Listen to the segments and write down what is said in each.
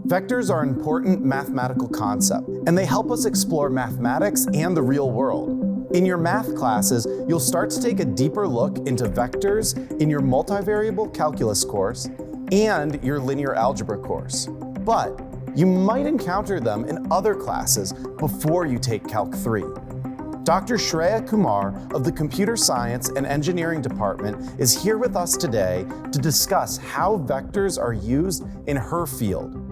Vectors are an important mathematical concept, and they help us explore mathematics and the real world. In your math classes, you'll start to take a deeper look into vectors in your multivariable calculus course and your linear algebra course. But you might encounter them in other classes before you take Calc 3. Dr. Shreya Kumar of the Computer Science and Engineering Department is here with us today to discuss how vectors are used in her field.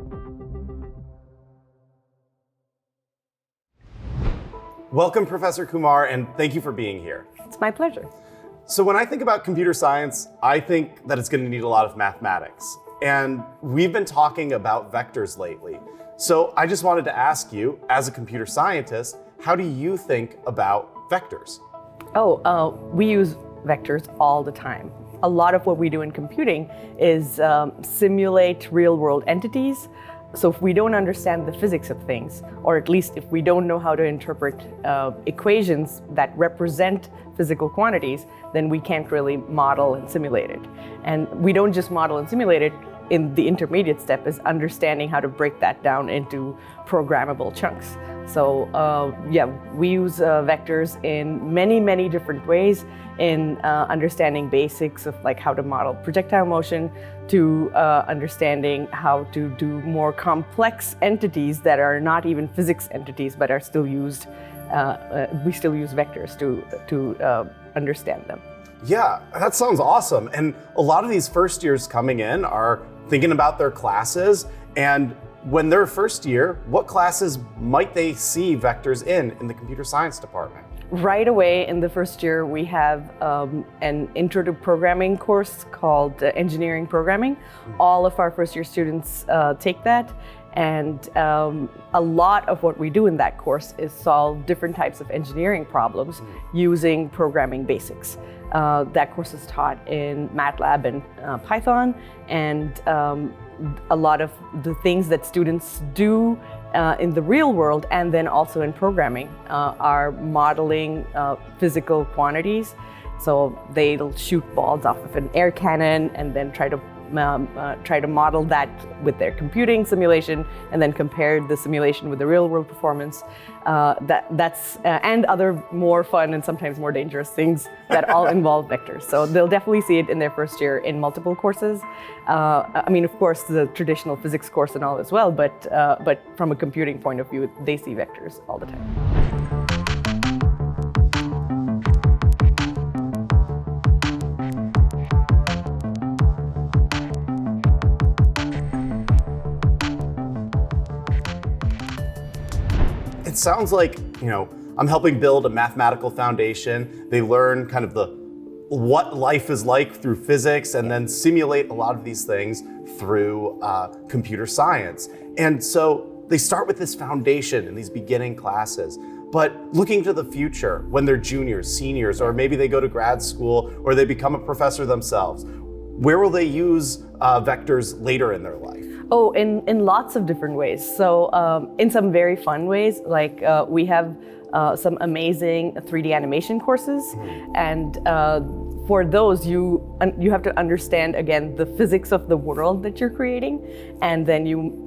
Welcome, Professor Kumar, and thank you for being here. It's my pleasure. So when I think about computer science, I think that it's going to need a lot of mathematics. And we've been talking about vectors lately. So I just wanted to ask you, as a computer scientist, how do you think about vectors? We use vectors all the time. A lot of what we do in computing is simulate real-world entities. So if we don't understand the physics of things, or at least if we don't know how to interpret equations that represent physical quantities, then we can't really model and simulate it. And we don't just model and simulate it. In the intermediate step is understanding how to break that down into programmable chunks. So we use vectors in many different ways in understanding basics of like how to model projectile motion, to understanding how to do more complex entities that are not even physics entities but are still used. We still use vectors to understand them. Yeah, that sounds awesome. And a lot of these first years coming in are thinking about their classes, and when they're first year, what classes might they see vectors in the computer science department? Right away in the first year, we have an intro to programming course called engineering programming. All of our first year students take that, and a lot of what we do in that course is solve different types of engineering problems using programming basics. That course is taught in MATLAB and Python, and a lot of the things that students do in the real world and then also in programming are modeling physical quantities. So they'll shoot balls off of an air cannon and then try to model that with their computing simulation and then compare the simulation with the real world performance. And other more fun and sometimes more dangerous things that all involve vectors. So they'll definitely see it in their first year in multiple courses. Of course, the traditional physics course and all as well, but from a computing point of view, they see vectors all the time. It sounds like, I'm helping build a mathematical foundation. They learn kind of what life is like through physics and then simulate a lot of these things through computer science. And so they start with this foundation in these beginning classes. But looking to the future, when they're juniors, seniors, or maybe they go to grad school or they become a professor themselves, where will they use vectors later in their life? In lots of different ways. So in some very fun ways, like we have some amazing 3D animation courses, and for those you have to understand again the physics of the world that you're creating, and then you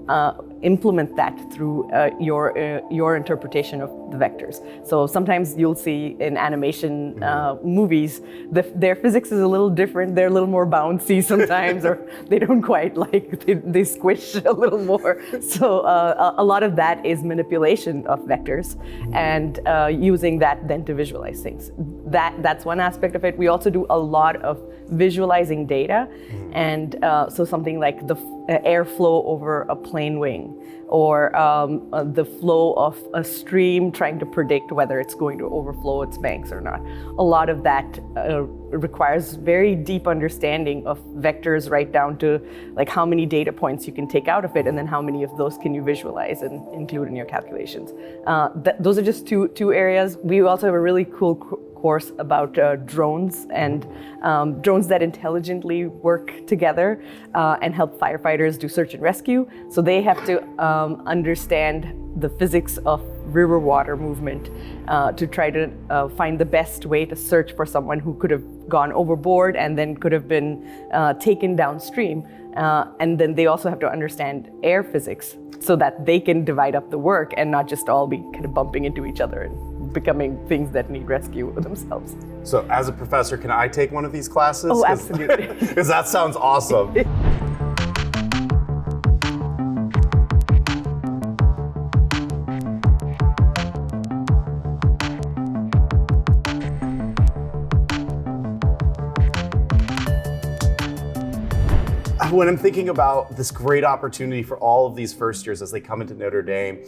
implement that through your interpretation of the vectors. So sometimes you'll see in animation movies their physics is a little different. They're a little more bouncy sometimes, or they don't quite they squish a little more. So a lot of that is manipulation of vectors and using that then to visualize things. That's one aspect of it. We also do a lot of visualizing data, and so something like the airflow over a plane wing, or the flow of a stream, trying to predict whether it's going to overflow its banks or not. A lot of that requires very deep understanding of vectors, right down to like how many data points you can take out of it, and then how many of those can you visualize and include in your calculations. Those are just two areas. We also have a really cool course about drones and drones that intelligently work together and help firefighters do search and rescue. So they have to understand the physics of river water movement to try to find the best way to search for someone who could have gone overboard and then could have been taken downstream. And then they also have to understand air physics so that they can divide up the work and not just all be kind of bumping into each other and becoming things that need rescue themselves. So as a professor, can I take one of these classes? Oh, absolutely. Because that sounds awesome. When I'm thinking about this great opportunity for all of these first years as they come into Notre Dame,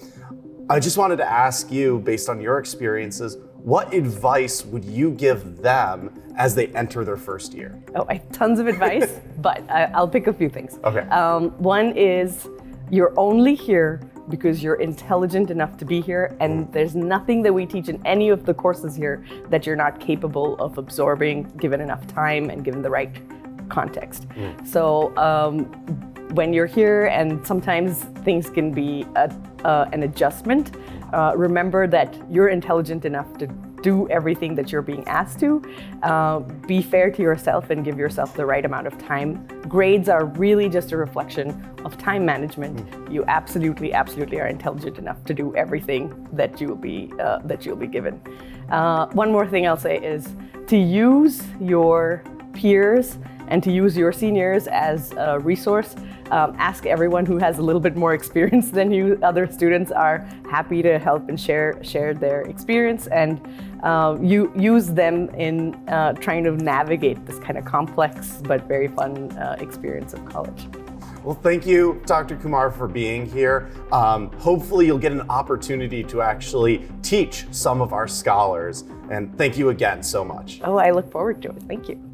I just wanted to ask you, based on your experiences, what advice would you give them as they enter their first year? Oh, I have tons of advice, but I'll pick a few things. Okay. One is you're only here because you're intelligent enough to be here, and there's nothing that we teach in any of the courses here that you're not capable of absorbing given enough time and given the right context. So when you're here, and sometimes things can be an adjustment, remember that you're intelligent enough to do everything that you're being asked to. Be fair to yourself and give yourself the right amount of time. Grades are really just a reflection of time management. You absolutely are intelligent enough to do everything that you'll be given. One more thing I'll say is to use your peers and to use your seniors as a resource. Ask everyone who has a little bit more experience than you. Other students are happy to help and share their experience, and you use them in trying to navigate this kind of complex but very fun experience of college. Well, thank you, Dr. Kumar, for being here. Hopefully you'll get an opportunity to actually teach some of our scholars, and thank you again so much. Oh, I look forward to it. Thank you.